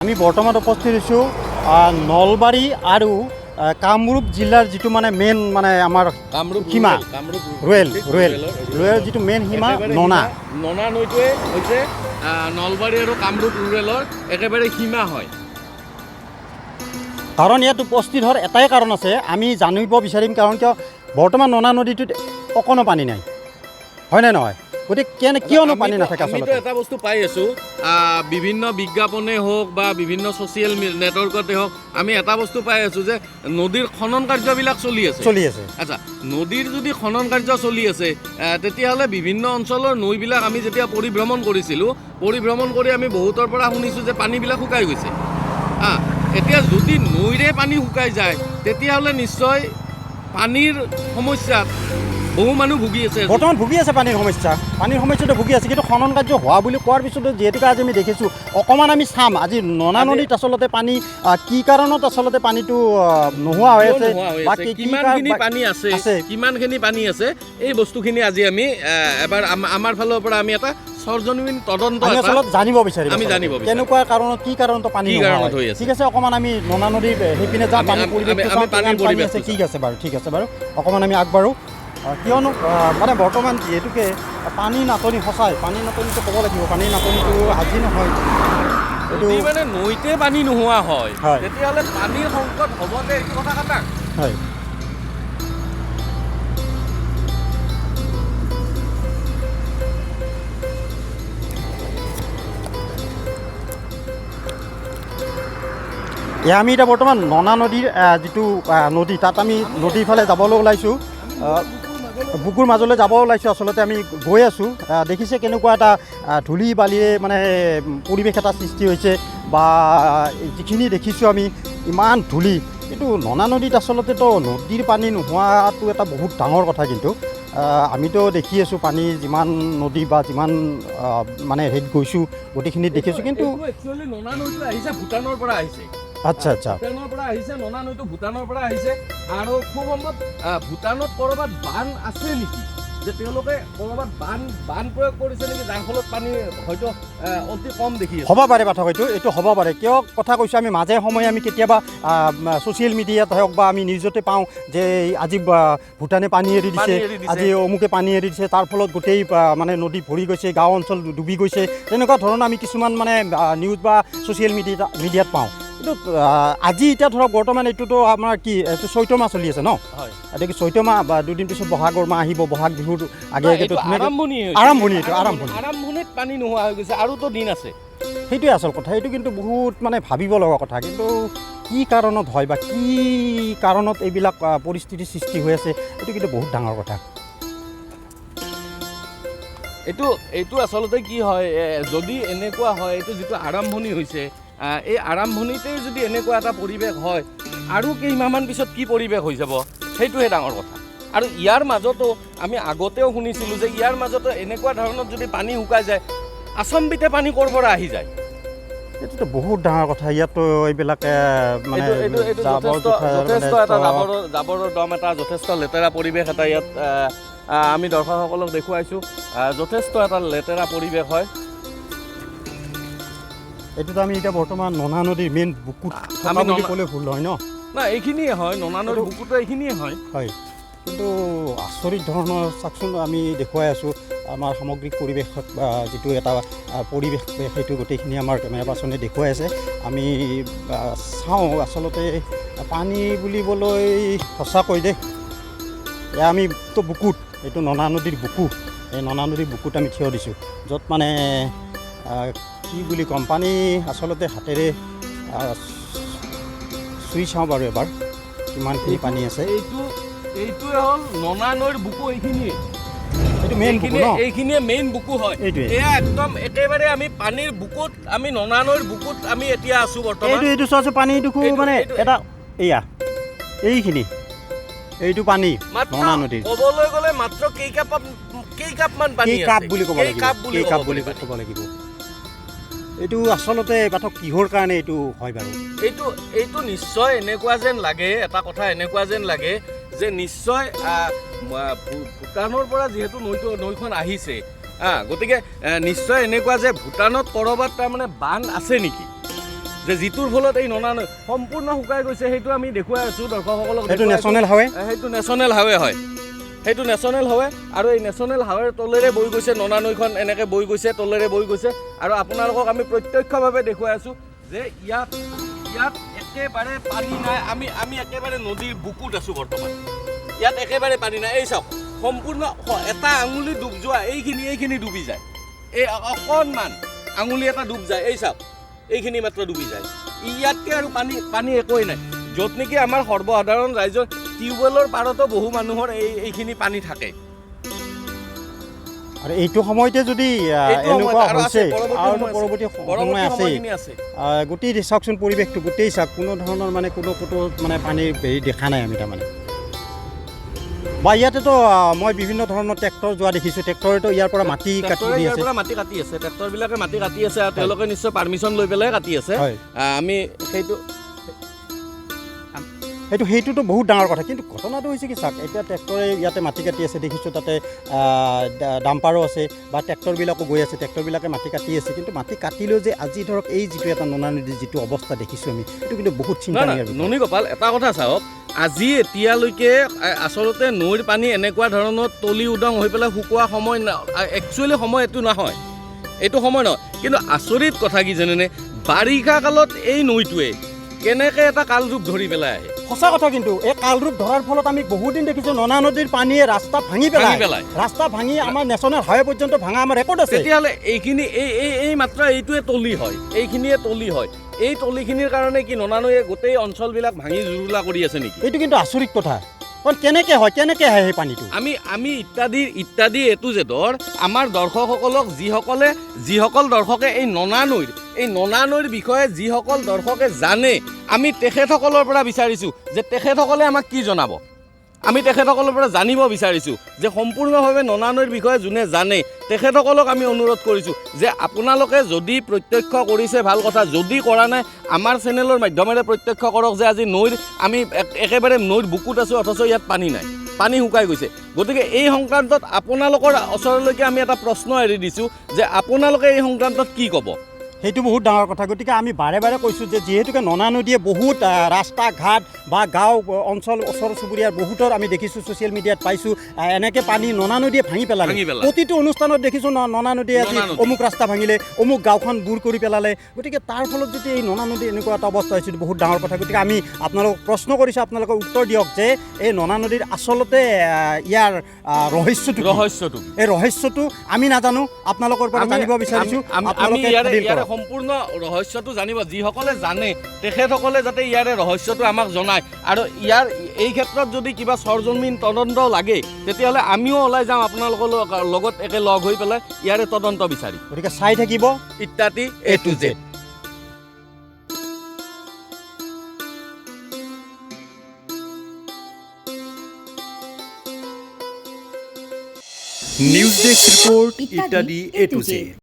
আমি বৰ্তমান উপস্থিত হৈছোঁ নলবাৰী আৰু কামৰূপ জিলাৰ যিটো মানে মেইন মানে আমাৰ সীমা ৰুৰেল যিটো মেইন সীমা ননা নৈটোৱে হৈছে নলবাৰী আৰু কামৰূপ ৰুৰেলৰ একেবাৰে সীমা হয়। কাৰণ ইয়াত উপস্থিত হোৱাৰ এটাই কাৰণ আছে, আমি জানিব বিচাৰিম কাৰণ কিয় বৰ্তমান ননা নদীটোত অকণো পানী নাই, হয়নে নহয়? গতিকে কিয়নো পানী নাথাকে? আমিতো এটা বস্তু পাই আছোঁ, বিভিন্ন বিজ্ঞাপনে হওক বা বিভিন্ন ছ'চিয়েল নেটৱৰ্কতে হওক, আমি এটা বস্তু পাই আছোঁ যে নদীৰ খনন কাৰ্যবিলাক চলি আছে। আচ্ছা, নদীৰ যদি খনন কাৰ্য চলি আছে তেতিয়াহ'লে বিভিন্ন অঞ্চলৰ নৈবিলাক আমি যেতিয়া পৰিভ্ৰমণ কৰিছিলোঁ, পৰিভ্ৰমণ কৰি আমি বহুতৰ পৰা শুনিছোঁ যে পানীবিলাক শুকাই গৈছে। এতিয়া যদি নৈৰে পানী শুকাই যায় তেতিয়াহ'লে নিশ্চয় পানীৰ সমস্যাত বহু মানুহ ভুগি আছে। বৰ্তমান ভুগি আছে পানীৰ সমস্যাটো ভুগি আছে। কিন্তু খনন কাৰ্য হোৱা বুলি কোৱাৰ পিছতো যিহেতুকে আজি আমি দেখিছোঁ, অকণমান আমি চাম আজি ননা নদীত আচলতে পানী কি কাৰণত আচলতে পানীটো নোহোৱা হৈ আছে বা কিমানখিনি পানী আছে এই বস্তুখিনি আজি আমি এবাৰ আমাৰ ফালৰ পৰা আমি এটা সৰ্বজনীন তদন্ত জানিব বিচাৰিম। কেনেকুৱা কাৰণত কি কাৰণত পানী হৈ আছে। ঠিক আছে, অকণমান আমি ননা নদীৰ সেইপিনে যাম, পানীৰ পৰিৱেশ ঠিক আছে বাৰু অকণমান আমি আগবাঢ়োঁ। কিয়নো মানে বৰ্তমান যিহেতুকে পানী নাটনি, সঁচাই পানী নাটনিটো ক'ব লাগিব, পানীৰ নাটনিটো আজি নহয়, এইটো মানে নৈতে পানী নোহোৱা হয় তেতিয়াহ'লে পানীৰ সংকট হ'বনে? এইটো কথা খাটাং হয়। আমি এতিয়া বৰ্তমান ননা নদীৰ যিটো নদী, তাত আমি নদীৰ ফালে যাবলৈ ওলাইছোঁ, বুকুৰ মাজলৈ যাব ওলাইছোঁ। আচলতে আমি গৈ আছোঁ, দেখিছে কেনেকুৱা এটা ধূলি বালিৰে মানে পৰিৱেশ এটা সৃষ্টি হৈছে বা যিখিনি দেখিছোঁ আমি ইমান ধূলি। কিন্তু ননা নদীত আচলতেতো নদীৰ পানী নোহোৱাটো এটা বহুত ডাঙৰ কথা। কিন্তু আমিতো দেখি আছোঁ পানী যিমান নদী বা যিমান মানে হেৰিত গৈছোঁ গোটেইখিনিত দেখিছোঁ। কিন্তু ননা নদীটো আহিছে ভূটানৰ পৰা আহিছে। আচ্ছা, ভূটানৰ পৰা আহিছে, ননা নৈটো ভূটানৰ পৰা আহিছে আৰু খুব সম্ভৱ ভূটানত ক'ৰবাত বান আছে নেকি, যে তেওঁলোকে ক'ৰবাত বান প্ৰয়োগ কৰিছে নেকি, যাৰ ফলত পানী হয়তো অতি কম দেখি হ'ব পাৰে। পাঠক এইটো হ'ব পাৰে। কিয় কথা কৈছোঁ, আমি মাজে সময়ে আমি কেতিয়াবা ছ'চিয়েল মিডিয়াত হওক বা আমি নিউজতে পাওঁ যে আজি ভূটানে পানী এৰি দিছে, আজি অমুকে পানী এৰি দিছে, তাৰ ফলত গোটেই মানে নদী ভৰি গৈছে, গাঁও অঞ্চল ডুবি গৈছে, তেনেকুৱা ধৰণৰ আমি কিছুমান মানে নিউজ বা ছ'চিয়েল মিডিয়াত পাওঁ। কিন্তু আজি এতিয়া ধৰক বৰ্তমান এইটোতো আমাৰ কি এইটো চৈত্ৰ মাহ চলি আছে ন? গতিকে চৈত্ৰ মাহ বা দুদিন পিছত বহাগৰ মাহ আহিব, বহাগ বিহুৰ আগে আৰম্ভণিত পানী নোহোৱা হৈ গৈছে, আৰুতো দিন আছে। সেইটোৱে আচল কথা। এইটো কিন্তু বহুত মানে ভাবিব লগা কথা। কিন্তু কি কাৰণত হয় বা কি কাৰণত এইবিলাক পৰিস্থিতিৰ সৃষ্টি হৈ আছে, এইটো কিন্তু বহুত ডাঙৰ কথা। এইটো আচলতে কি হয়, যদি এনেকুৱা হয়, এইটো যিটো আৰম্ভণি হৈছে, এই আৰম্ভণিতেই যদি এনেকুৱা এটা পৰিৱেশ হয়, আৰু কেইমাহমান পিছত কি পৰিৱেশ হৈ যাব সেইটোহে ডাঙৰ কথা। আৰু ইয়াৰ মাজতো আমি আগতেও শুনিছিলোঁ যে ইয়াৰ মাজতো এনেকুৱা ধৰণত যদি পানী শুকাই যায়, আচম্বিতে পানী ক'ৰ পৰা আহি যায়। এইটোতো বহুত ডাঙৰ কথা। ইয়াতো এইবিলাকে মানে যথেষ্ট এটা জাবৰৰ দম এটা, যথেষ্ট লেতেৰা পৰিৱেশ এটা ইয়াত আমি দৰ্শকসকলক দেখুৱাইছোঁ। যথেষ্ট এটা লেতেৰা পৰিৱেশ হয়। এইটোতো আমি এতিয়া বৰ্তমান ননা নদীৰ মেইন বুকুত বুলি ক'লে ভুল হয় ন? এইখিনিয়ে হয়, ননা নদীৰ বুকুটো এইখিনিয়ে হয়। কিন্তু আচৰিত ধৰণৰ চাওকচোন, আমি দেখুৱাই আছোঁ আমাৰ সামগ্ৰিক পৰিৱেশত যিটো এটা পৰিৱেশ, সেইটো গোটেইখিনি আমাৰ কেমেৰা পাৰ্চনে দেখুৱাই আছে। আমি চাওঁ আচলতে পানী বুলিবলৈ সঁচাকৈ দেই, আমিতো বুকুত, এইটো ননা নদীৰ বুকু, এই ননা নদীৰ বুকুত আমি থিয় দিছোঁ, য'ত মানে কি বুলি ক'ম, পানী আচলতে হাতেৰে চুই চাওঁ বাৰু এবাৰ কিমানখিনি পানী আছে। এইটোৱে হ'ল ননা নৈৰ বুকু, এইখিনিয়ে মেইন বুকু হয়। এয়া একদম একেবাৰে আমি পানীৰ বুকুত, আমি ননা নৈৰ বুকুত আমি এতিয়া আছোঁ বৰ্তমান। এইটো চোৱাচোন, পানী দেখোঁ মানে এটা এইখিনি এইটো পানী ননা নদীৰ। ক'বলৈ গ'লে মাত্ৰ কেইকাপমান পানী আছে, কাপ বুলি ক'ব লাগিব। এইটো আচলতে পাঠক কিহৰ কাৰণে এইটো হয় বাৰু? এইটো নিশ্চয় এনেকুৱা যেন লাগে, এটা কথা এনেকুৱা যেন লাগে যে নিশ্চয় ভূটানৰ পৰা যিহেতু নৈখন আহিছে, গতিকে নিশ্চয় এনেকুৱা যে ভূটানত ক'ৰবাত তাৰমানে বান্ধ আছে নেকি, যে যিটোৰ ফলত এই ননা নৈ সম্পূৰ্ণ শুকাই গৈছে সেইটো আমি দেখুৱাই আছোঁ দৰ্শকসকলক। সেইটো নেশ্যনেল হাইৱে, সেইটো নেশ্যনেল হাইৱে হয়, সেইটো নেশ্যনেল হাইৱে। আৰু এই নেশ্যনেল হাইৱেৰ তলেৰে বৈ গৈছে ননা নৈখন, এনেকৈ বৈ গৈছে, তলেৰে বৈ গৈছে। আৰু আপোনালোকক আমি প্ৰত্যক্ষভাৱে দেখুৱাই আছোঁ যে ইয়াত একেবাৰে পানী নাই। আমি একেবাৰে নদীৰ বুকুত আছোঁ বৰ্তমান। ইয়াত একেবাৰে পানী নাই। এই চাওক, সম্পূৰ্ণ এটা আঙুলি ডুব যোৱা এইখিনি ডুবি যায়। এই অকণমান আঙুলি এটা ডুব যায়, এই চাওক এইখিনি মাত্ৰ ডুবি যায়। ইয়াতকৈ আৰু পানী একোৱেই নাই। য'ত নেকি আমাৰ সৰ্বসাধাৰণ ৰাইজৰ টিউবৱেলৰ পাৰতো বহু মানুহৰ এইখিনি পানী থাকে। আৰু এইটো সময়তে যদি এনেকুৱা হৈছে আৰু পৰৱৰ্তী সময় আছে, গোটেই চাওকচোন পৰিৱেশটো গোটেই চাওক, কোনো ধৰণৰ মানে কোনো মানে পানীৰ হেৰি দেখা নাই আমি তাৰমানে। বা ইয়াতেতো মই বিভিন্ন ধৰণৰ ট্ৰেক্টৰ যোৱা দেখিছোঁ, ট্ৰেক্টৰেতো ইয়াৰ পৰা মাটি কাটি দি আছে, মাটি কাটি আছে, ট্ৰেক্টৰবিলাকে মাটি কাটি আছে আৰু তেওঁলোকে নিশ্চয় পাৰ্মিশ্যন লৈ পেলাই কাটি আছে। আমি সেইটোতো বহুত ডাঙৰ কথা। কিন্তু ঘটনাটো হৈছে কি চাওক, এতিয়া ট্ৰেক্টৰে ইয়াতে মাটি কাটি আছে, দেখিছোঁ তাতে ডাম্পাৰো আছে বা ট্ৰেক্টৰবিলাকো গৈ আছে, ট্ৰেক্টৰবিলাকে মাটি কাটি আছে। কিন্তু মাটি কাটিলেও যে আজি ধৰক এই যিটো এটা ননা নদীৰ যিটো অৱস্থা দেখিছোঁ আমি, সেইটো কিন্তু বহুত চিন্তা। ননী গোপাল, এটা কথা চাওক, আজি এতিয়ালৈকে আচলতে নৈৰ পানী এনেকুৱা ধৰণৰ তলি উদং হৈ পেলাই শুকোৱা সময়, একচুৱেলি সময় এইটো নহয়, এইটো সময় নহয়। কিন্তু আচৰিত কথা কি জানেনে, বাৰিষা কালত এই নৈটোৱে কেনেকৈ এটা কালৰূপ ধৰি পেলাই আহে। সঁচা কথা। কিন্তু এই কালৰূপ ধৰাৰ ফলত আমি বহুদিন দেখিছোঁ ননা নদীৰ পানীয়ে ৰাস্তা ভাঙি পেলাই, ৰাস্তা ভাঙি আমাৰ নেশ্যনেল হাইৱে পৰ্যন্ত ভাঙা আমাৰ ৰেকৰ্ড আছে। তেতিয়াহ'লে এইখিনি এই মাত্ৰ এইটোৱে তলি হয়, এইখিনিয়ে তলি হয়। এই তলিখিনিৰ কাৰণে কি ননা নৈয়ে গোটেই অঞ্চলবিলাক ভাঙি জুৰুলা কৰি আছে নেকি? এইটো কিন্তু আচৰিত কথা। কাৰণ কেনেকৈ হয়, কেনেকৈ আহে সেই পানীটো? আমি ইত্যাদি এটো জেদৰ আমাৰ দৰ্শকসকলক, যিসকল দৰ্শকে এই ননা নৈৰ বিষয়ে যিসকল দৰ্শকে জানে, আমি তেখেতসকলৰ পৰা বিচাৰিছোঁ যে তেখেতসকলে আমাক কি জনাব। আমি তেখেতসকলৰ পৰা জানিব বিচাৰিছোঁ যে সম্পূৰ্ণভাৱে ননা নৈৰ বিষয়ে যোনে জানে তেখেতসকলক আমি অনুৰোধ কৰিছোঁ যে আপোনালোকে যদি প্ৰত্যক্ষ কৰিছে ভাল কথা, যদি কৰা নাই আমাৰ চেনেলৰ মাধ্যমেৰে প্ৰত্যক্ষ কৰক যে আজি আমি একেবাৰে নৈৰ বুকুত আছোঁ, অথচ ইয়াত পানী নাই, পানী শুকাই গৈছে। গতিকে এই সংক্ৰান্তত আপোনালোকৰ ওচৰলৈকে আমি এটা প্ৰশ্ন এৰি দিছোঁ যে আপোনালোকে এই সংক্ৰান্তত কি ক'ব। সেইটো বহুত ডাঙৰ কথা। গতিকে আমি বাৰে বাৰে কৈছোঁ যে যিহেতুকে ননা নদীয়ে বহুত ৰাস্তা ঘাট বা গাঁও অঞ্চল ওচৰ চুবুৰীয়াৰ বহুতৰ আমি দেখিছোঁ, ছ'চিয়েল মিডিয়াত পাইছোঁ, এনেকৈ পানী ননা নদীয়ে ভাঙি পেলালে। প্ৰতিটো অনুষ্ঠানত দেখিছোঁ ননা নদীয়ে আজি অমুক ৰাস্তা ভাঙিলে, অমুক গাঁওখন বুৰ কৰি পেলালে। গতিকে তাৰ ফলত যদি এই ননা নদী এনেকুৱা এটা অৱস্থা হৈছে, বহুত ডাঙৰ কথা। গতিকে আমি আপোনালোকক প্ৰশ্ন কৰিছোঁ, আপোনালোকে উত্তৰ দিয়ক যে এই ননা নদীৰ আচলতে ইয়াৰ ৰহস্যটো এই ৰহস্যটো আমি নাজানো, আপোনালোকৰ পৰা জানিব বিচাৰিছোঁ। আপোনালোকে সম্পূৰ্ণ ৰহস্যটো জানিব, যিসকলে জানে তেখেতসকলে যাতে ইয়াৰে ৰহস্যটো আমাক জনায়। আৰু এই ক্ষেত্ৰত যদি কিবা সৰজমিন তদন্ত লাগে তেতিয়াহ'লে আমিও ওলাই যাওঁ আপোনালোকৰ লগত একে লগ হৈ পেলাই ইয়াৰে তদন্ত বিচাৰি। গতিকে চাই থাকিব ইত্যাদি A to Z। News desk report ইত্যাদি A to Z।